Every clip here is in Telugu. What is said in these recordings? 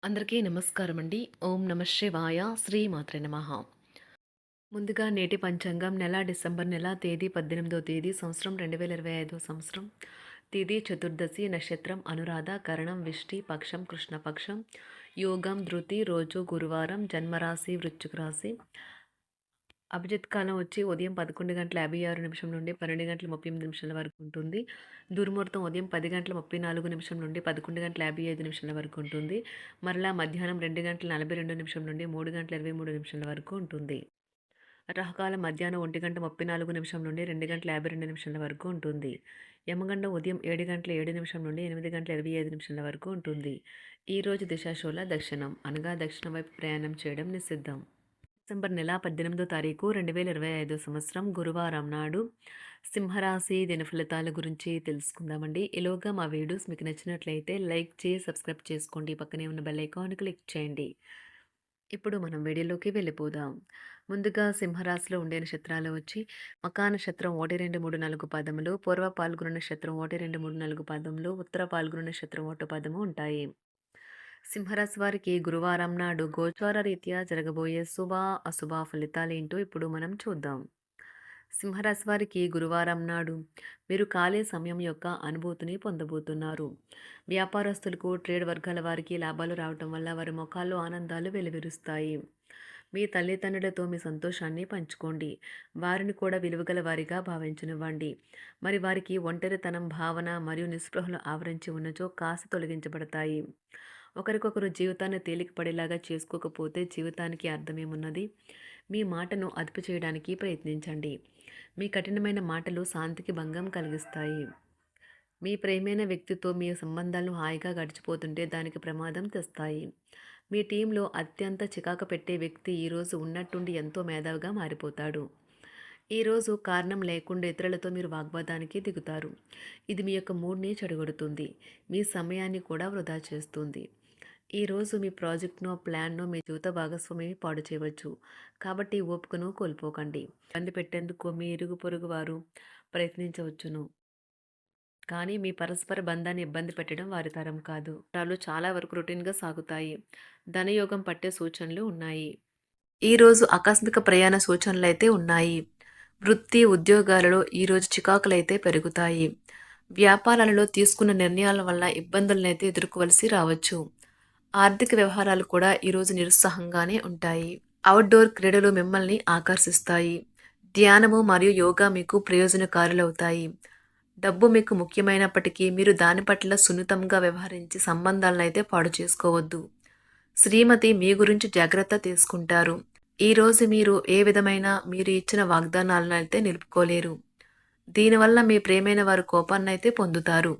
అందరికీ నమస్కారం అండి. ఓం నమ శివాయ. శ్రీమాత్రే నమః. ముందుగా నేటి పంచాంగం నెల డిసెంబర్ నెల తేదీ 18వ తేదీ సంవత్సరం 2025 సంవత్సరం. తిథి చతుర్దశి, నక్షత్రం అనురాధ, కరణం విష్టి, పక్షం కృష్ణపక్షం, యోగం ధృతి, రోజు గురువారం, జన్మరాశి వృశ్చిక రాశి. అభిజిత్ కాలం వచ్చి ఉదయం 11:56 నుండి 12:38 వరకు ఉంటుంది. దుర్ముహూర్తం ఉదయం 10:34 నుండి 11:55 వరకు ఉంటుంది. మరలా మధ్యాహ్నం 2:42 నుండి 3:23 వరకు ఉంటుంది. రాహుకాలం మధ్యాహ్నం 1:34 నుండి 2:52 వరకు ఉంటుంది. యమగండం ఉదయం 7:07 నుండి 8:25 వరకు ఉంటుంది. ఈరోజు దిశాశూల దక్షిణం అనగా దక్షిణం వైపు ప్రయాణం చేయడం నిషిద్ధం. డిసెంబర్ నెల 18వ తారీఖు 2025 సంవత్సరం గురువారం నాడు సింహరాశి దిన ఫలితాల గురించి తెలుసుకుందామండి. ఈలోగా మా వీడియోస్ మీకు నచ్చినట్లయితే లైక్ చేసి సబ్స్క్రైబ్ చేసుకోండి. పక్కనే ఉన్న బెల్ ఐకాన్ క్లిక్ చేయండి. ఇప్పుడు మనం వీడియోలోకి వెళ్ళిపోదాం. ముందుగా సింహరాశిలో ఉండే నక్షత్రాలు వచ్చి మకా నక్షత్రం 1, 2, 3, 4 పదములు, పూర్వ పాల్గొన నక్షత్రం 1, 2, 3, 4 పదములు, ఉత్తర పాల్గొన నక్షత్రం 1 పదము ఉంటాయి. సింహరాశి వారికి గురువారం నాడు గోచార రీత్యా జరగబోయే శుభ అశుభ ఫలితాలేంటో ఇప్పుడు మనం చూద్దాం. సింహరాశి వారికి గురువారం నాడు మీరు ఖాళీ సమయం యొక్క అనుభూతిని పొందబోతున్నారు. వ్యాపారస్తులకు, ట్రేడ్ వర్గాల వారికి లాభాలు రావటం వల్ల వారి ముఖాల్లో ఆనందాలు వెలువరుస్తాయి. మీ తల్లిదండ్రులతో మీ సంతోషాన్ని పంచుకోండి. వారిని కూడా విలువగల వారిగా భావించనివ్వండి. మరి వారికి ఒంటరితనం భావన మరియు నిస్పృహలు ఆవరించి ఉన్నచో కాస్త తొలగించబడతాయి. ఒకరికొకరు జీవితాన్ని తేలికపడేలాగా చేసుకోకపోతే జీవితానికి అర్థమేమున్నది? మీ మాటను అదుపు చేయడానికి ప్రయత్నించండి. మీ కఠినమైన మాటలు శాంతికి భంగం కలిగిస్తాయి. మీ ప్రియమైన వ్యక్తితో మీ సంబంధాలను హాయిగా గడిచిపోతుంటే దానికి ప్రమాదం తెస్తాయి. మీ టీంలో అత్యంత చికాకు పెట్టే వ్యక్తి ఈరోజు ఉన్నట్టుండి ఎంతో మేధావిగా మారిపోతాడు. ఈరోజు కారణం లేకుండా ఇతరులతో మీరు వాగ్వాదానికి దిగుతారు. ఇది మీ యొక్క మూడ్ని చెడగొడుతుంది. మీ సమయాన్ని కూడా వృధా చేస్తుంది. ఈరోజు మీ ప్రాజెక్ట్నో ప్లాన్నో మీ జీవిత భాగస్వామి పాడు చేయవచ్చు. కాబట్టి ఓపికను కోల్పోకండి. ఇబ్బంది పెట్టేందుకు మీ ఇరుగు పొరుగు వారు ప్రయత్నించవచ్చును. కానీ మీ పరస్పర బంధాన్ని ఇబ్బంది పెట్టడం వారి తరం కాదు. వాళ్ళు చాలా వరకు రొటీన్గా సాగుతాయి. ధనయోగం పట్టే సూచనలు ఉన్నాయి. ఈరోజు ఆకస్మిక ప్రయాణ సూచనలైతే ఉన్నాయి. వృత్తి ఉద్యోగాలలో ఈరోజు చికాకులైతే పెరుగుతాయి. వ్యాపారాలలో తీసుకున్న నిర్ణయాల వల్ల ఇబ్బందులనైతే ఎదుర్కోవలసి రావచ్చు. ఆర్థిక వ్యవహారాలు కూడా ఈరోజు నిరుత్సాహంగానే ఉంటాయి. అవుట్డోర్ క్రీడలు మిమ్మల్ని ఆకర్షిస్తాయి. ధ్యానము మరియు యోగా మీకు ప్రయోజనకారులవుతాయి. డబ్బు మీకు ముఖ్యమైనప్పటికీ మీరు దాని పట్ల సున్నితంగా వ్యవహరించి సంబంధాలను అయితే పాడు చేసుకోవద్దు. శ్రీమతి మీ గురించి జాగ్రత్త తీసుకుంటారు. ఈరోజు మీరు ఏ విధమైన మీరు ఇచ్చిన వాగ్దానాలను అయితే నిలుపుకోలేరు. దీనివల్ల మీ ప్రేమైన వారు కోపాన్నైతే పొందుతారు.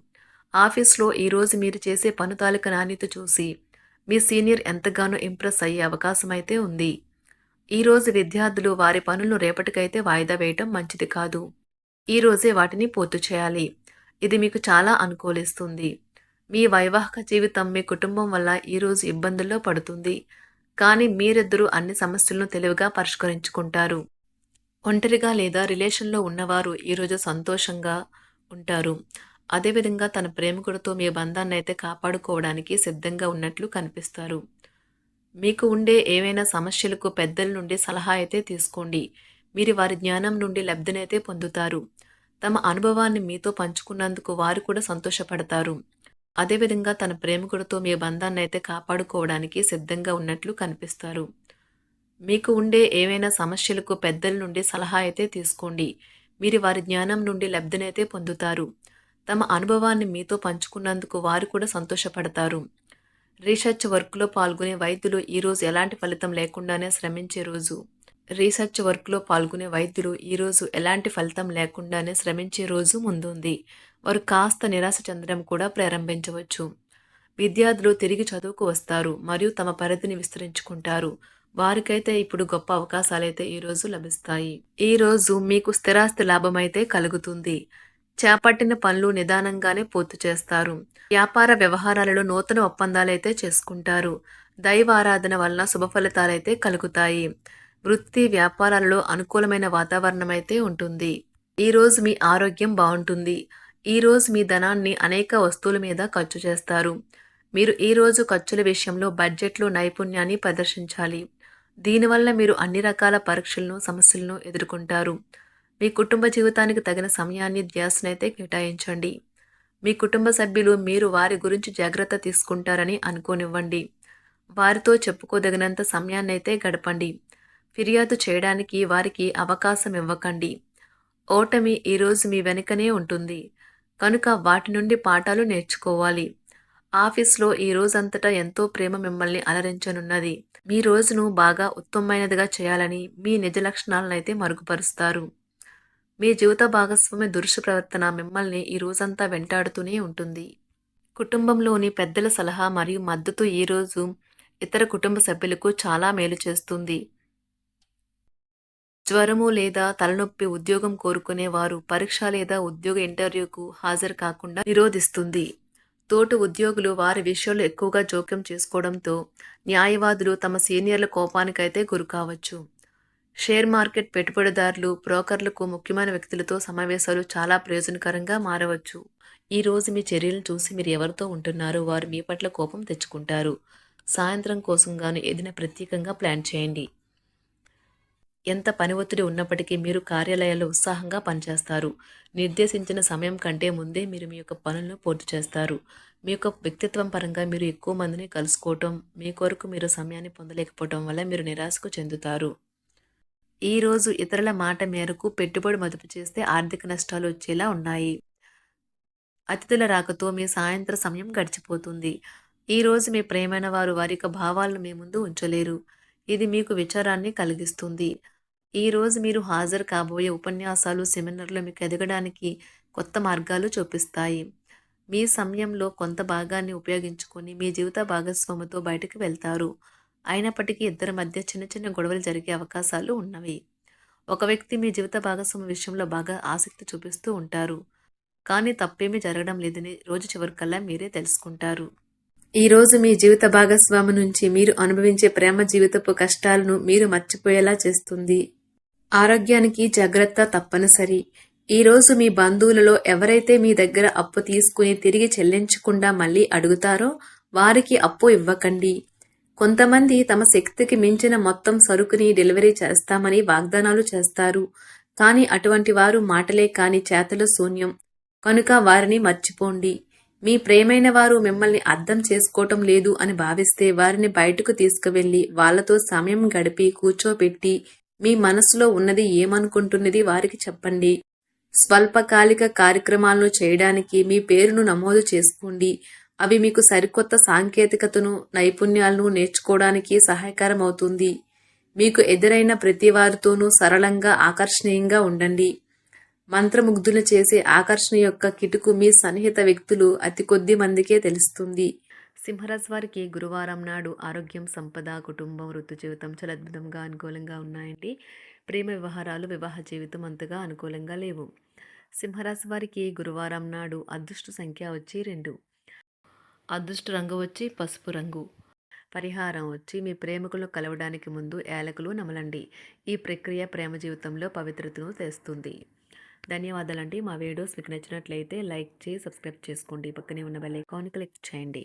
ఆఫీస్లో ఈరోజు మీరు చేసే పను తాలూకా నాణ్యత చూసి మీ సీనియర్ ఎంతగానో ఇంప్రెస్ అయ్యే అవకాశం అయితే ఉంది. ఈరోజు విద్యార్థులు వారి పనులను రేపటికైతే వాయిదా వేయటం మంచిది కాదు. ఈరోజే వాటిని పూర్తి చేయాలి. ఇది మీకు చాలా అనుకూలిస్తుంది. మీ వైవాహిక జీవితం మీ కుటుంబం వల్ల ఈరోజు ఇబ్బందుల్లో పడుతుంది. కానీ మీరిద్దరూ అన్ని సమస్యలను తెలివిగా పరిష్కరించుకుంటారు. ఒంటరిగా లేదా రిలేషన్లో ఉన్నవారు ఈరోజు సంతోషంగా ఉంటారు. అదేవిధంగా తన ప్రేమికుడితో మీ బంధాన్ని అయితే కాపాడుకోవడానికి సిద్ధంగా ఉన్నట్లు కనిపిస్తారు. మీకు ఉండే ఏవైనా సమస్యలకు పెద్దల నుండి సలహా అయితే తీసుకోండి. మీరు వారి జ్ఞానం నుండి లబ్ధినైతే పొందుతారు. తమ అనుభవాన్ని మీతో పంచుకున్నందుకు వారు కూడా సంతోషపడతారు. అదేవిధంగా తన ప్రేమికుడితో మీ బంధాన్ని అయితే కాపాడుకోవడానికి సిద్ధంగా ఉన్నట్లు కనిపిస్తారు. మీకు ఉండే ఏవైనా సమస్యలకు పెద్దల నుండి సలహా అయితే తీసుకోండి. మీరు వారి జ్ఞానం నుండి లబ్ధినైతే పొందుతారు. తమ అనుభవాన్ని మీతో పంచుకున్నందుకు వారు కూడా సంతోషపడతారు. రీసెర్చ్ వర్క్లో పాల్గొనే వైద్యులు ఈరోజు ఎలాంటి ఫలితం లేకుండానే శ్రమించే రోజు. రీసెర్చ్ వర్క్లో పాల్గొనే వైద్యులు ఈరోజు ఎలాంటి ఫలితం లేకుండానే శ్రమించే రోజు ముందుంది. వారు కాస్త నిరాశ చెందడం కూడా ప్రారంభించవచ్చు. విద్యార్థులు తిరిగి చదువుకు వస్తారు మరియు తమ పరిధిని విస్తరించుకుంటారు. వారికైతే ఇప్పుడు గొప్ప అవకాశాలైతే ఈరోజు లభిస్తాయి. ఈరోజు మీకు స్థిరాస్తి లాభమైతే కలుగుతుంది. చేపట్టిన పనులు నిదానంగానే పూర్తి చేస్తారు. వ్యాపార వ్యవహారాలలో నూతన ఒప్పందాలైతే చేసుకుంటారు. దైవ ఆరాధన వలన శుభ ఫలితాలైతే కలుగుతాయి. వృత్తి వ్యాపారాలలో అనుకూలమైన వాతావరణం అయితే ఉంటుంది. ఈరోజు మీ ఆరోగ్యం బాగుంటుంది. ఈరోజు మీ ధనాన్ని అనేక వస్తువుల మీద ఖర్చు చేస్తారు. మీరు ఈరోజు ఖర్చుల విషయంలో బడ్జెట్లో నైపుణ్యాన్ని ప్రదర్శించాలి. దీనివల్ల మీరు అన్ని రకాల పరీక్షలను, సమస్యలను ఎదుర్కొంటారు. మీ కుటుంబ జీవితానికి తగిన సమయాన్ని, ధ్యాసనైతే కేటాయించండి. మీ కుటుంబ సభ్యులు మీరు వారి గురించి జాగ్రత్త తీసుకుంటారని అనుకోనివ్వండి. వారితో చెప్పుకోదగినంత సమయాన్నైతే గడపండి. ఫిర్యాదు చేయడానికి వారికి అవకాశం ఇవ్వకండి. ఓటమి ఈరోజు మీ వెనుకనే ఉంటుంది. కనుక వాటి నుండి పాఠాలు నేర్చుకోవాలి. ఆఫీస్‌లో ఈ రోజంతటా ఎంతో ప్రేమ మిమ్మల్ని అలరించనున్నది. మీ రోజును బాగా ఉత్తమమైనదిగా చేయాలని మీ నిజ లక్షణాలనైతే మరుగుపరుస్తారు. మీ జీవిత భాగస్వామి దురుసు ప్రవర్తన మిమ్మల్ని ఈ రోజంతా వెంటాడుతూనే ఉంటుంది. కుటుంబంలోని పెద్దల సలహా మరియు మద్దతు ఈరోజు ఇతర కుటుంబ సభ్యులకు చాలా మేలు చేస్తుంది. జ్వరము లేదా తలనొప్పి ఉద్యోగం కోరుకునేవారు పరీక్ష లేదా ఉద్యోగ ఇంటర్వ్యూకు హాజరు కాకుండా నిరోధిస్తుంది. తోటి ఉద్యోగులు వారి విషయంలో ఎక్కువగా జోక్యం చేసుకోవడంతో న్యాయవాదులు తమ సీనియర్ల కోపానికైతే గురికావచ్చు. షేర్ మార్కెట్ పెట్టుబడిదారులు, బ్రోకర్లకు ముఖ్యమైన వ్యక్తులతో సమావేశాలు చాలా ప్రయోజనకరంగా మారవచ్చు. ఈ రోజు మీ చర్యలను చూసి మీరు ఎవరితో ఉంటున్నారో వారు మీ పట్ల కోపం తెచ్చుకుంటారు. సాయంత్రం కోసం గాను ఏదైనా ప్రత్యేకంగా ప్లాన్ చేయండి. ఎంత పని ఒత్తిడి ఉన్నప్పటికీ మీరు కార్యాలయాల్లో ఉత్సాహంగా పనిచేస్తారు. నిర్దేశించిన సమయం కంటే ముందే మీరు మీ యొక్క పనులను పూర్తి చేస్తారు. మీ యొక్క వ్యక్తిత్వం పరంగా మీరు ఎక్కువ మందిని కలుసుకోవటం, మీ కొరకు మీరు సమయాన్ని పొందలేకపోవటం వల్ల మీరు నిరాశకు చెందుతారు. ఈరోజు ఇతరుల మాట మేరకు పెట్టుబడి మదుపు చేస్తే ఆర్థిక నష్టాలు వచ్చేలా ఉన్నాయి. అతిథుల రాకతో మీ సాయంత్ర సమయం గడిచిపోతుంది. ఈరోజు మీ ప్రియమైన వారు వారి యొక్క భావాలను మీ ముందు ఉంచలేరు. ఇది మీకు విచారాన్ని కలిగిస్తుంది. ఈరోజు మీరు హాజరు కాబోయే ఉపన్యాసాలు, సెమినార్లు మీకు ఎదగడానికి కొత్త మార్గాలు చూపిస్తాయి. మీ సమయంలో కొంత భాగాన్ని ఉపయోగించుకొని మీ జీవిత భాగస్వామితో బయటకు వెళ్తారు. అయినప్పటికీ ఇద్దరి మధ్య చిన్న చిన్న గొడవలు జరిగే అవకాశాలు ఉన్నవి. ఒక వ్యక్తి మీ జీవిత భాగస్వామి విషయంలో బాగా ఆసక్తి చూపిస్తూ ఉంటారు. కానీ తప్పేమీ జరగడం లేదని రోజు చివరికల్లా మీరే తెలుసుకుంటారు. ఈరోజు మీ జీవిత భాగస్వామి నుంచి మీరు అనుభవించే ప్రేమ జీవితపు కష్టాలను మీరు మర్చిపోయేలా చేస్తుంది. ఆరోగ్యానికి జాగ్రత్త తప్పనిసరి. ఈరోజు మీ బంధువులలో ఎవరైతే మీ దగ్గర అప్పు తీసుకుని తిరిగి చెల్లించకుండా మళ్ళీ అడుగుతారో వారికి అప్పు ఇవ్వకండి. కొంతమంది తమ శక్తికి మించిన మొత్తం సరుకుని డెలివరీ చేస్తామని వాగ్దానాలు చేస్తారు. కానీ అటువంటి వారు మాటలే కాని చేతలు శూన్యం. కనుక వారిని మర్చిపోండి. మీ ప్రేమైన వారు మిమ్మల్ని అర్థం చేసుకోవటం లేదు అని భావిస్తే వారిని బయటకు తీసుకువెళ్ళి వాళ్లతో సమయం గడిపి కూర్చోబెట్టి మీ మనసులో ఉన్నది ఏమనుకుంటున్నది వారికి చెప్పండి. స్వల్పకాలిక కార్యక్రమాలను చేయడానికి మీ పేరును నమోదు చేసుకోండి. అవి మీకు సరికొత్త సాంకేతికతను, నైపుణ్యాలను నేర్చుకోవడానికి సహాయకరం అవుతుంది. మీకు ఎదురైన ప్రతి వారితోనూ సరళంగా, ఆకర్షణీయంగా ఉండండి. మంత్రముగ్ధులు చేసే ఆకర్షణ యొక్క కిటుకు మీ సన్నిహిత వ్యక్తులు అతి కొద్ది మందికే తెలుస్తుంది. సింహరాశి వారికి గురువారం నాడు ఆరోగ్యం, సంపద, కుటుంబం, వృత్తి జీవితం చాలా అద్భుతంగా అనుకూలంగా ఉన్నాయండి. ప్రేమ వ్యవహారాలు, వివాహ జీవితం అంతగా అనుకూలంగా లేవు. సింహరాశి వారికి గురువారం నాడు అదృష్ట సంఖ్య వచ్చి 2. అదృష్ట రంగు వచ్చి పసుపు రంగు. పరిహారం వచ్చి మీ ప్రేమికులు కలవడానికి ముందు యాలకులు నమలండి. ఈ ప్రక్రియ ప్రేమ జీవితంలో పవిత్రతను తెస్తుంది. ధన్యవాదాలండి. మా వీడియోస్ మీకు నచ్చినట్లయితే లైక్ చేసి సబ్స్క్రైబ్ చేసుకోండి. పక్కనే ఉన్న బెల్ ఐకాన్ క్లిక్ చేయండి.